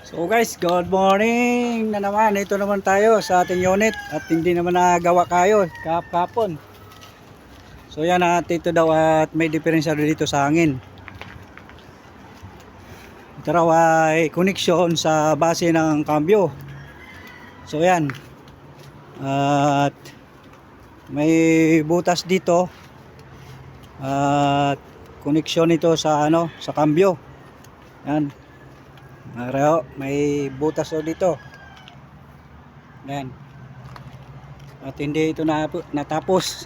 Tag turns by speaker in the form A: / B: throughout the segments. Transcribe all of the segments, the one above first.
A: So guys, good morning na naman. Ito naman tayo sa ating unit at hindi naman nagawa kayo kapon. So yan ito daw at may diferensya dito sa hangin. Ito raw ay connection sa base ng cambio. So yan. At may butas dito. At connection ito sa sa cambio. Yan. May butas dito. Yan. At hindi ito natapos.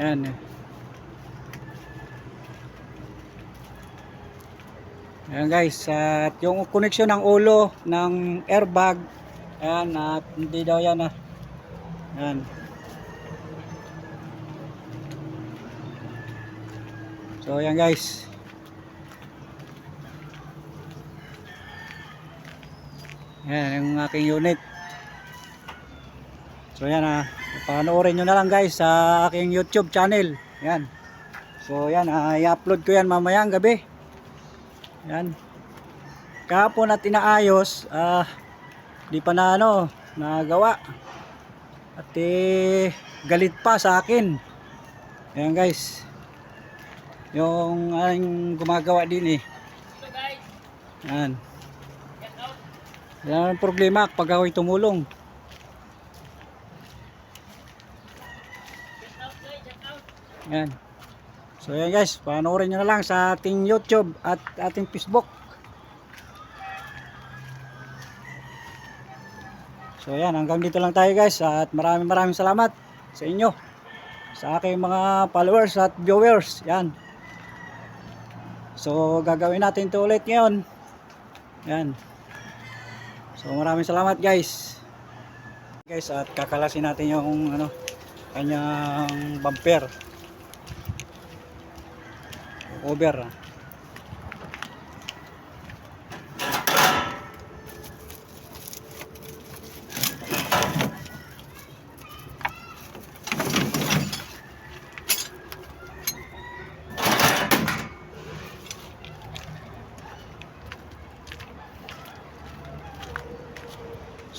A: Yan. Yan guys. At yung connection ng ulo ng airbag. Yan. At hindi daw yan Yan. So yan guys. Yan yung aking unit. So yan panoorin nyo na lang guys sa aking YouTube channel. Yan. So yan i-upload ko yan mamayang gabi. Yan. Kahapon at inaayos di pa na nagawa. At galit pa sa akin. Yan guys. Yung gumagawa din Yan. Yan ang problema pag ako'y tumulong. Yan. So yan guys, panoorin nyo na lang sa ating YouTube at ating Facebook. So yan, hanggang dito lang tayo guys at maraming salamat sa inyo, sa aking mga followers at viewers. Yan. So gagawin natin ito ulit ngayon. Yan. So maraming salamat guys. Guys, at kakalasin natin yung kanyang bumper. Over.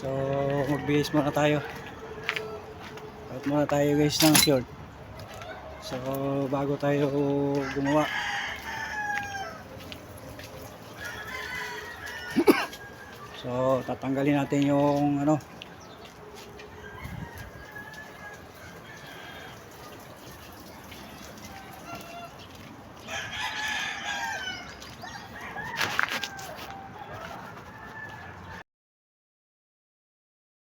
A: So magbihis muna tayo. At muna tayo guys ng short. So bago tayo gumawa. So tatanggalin natin yung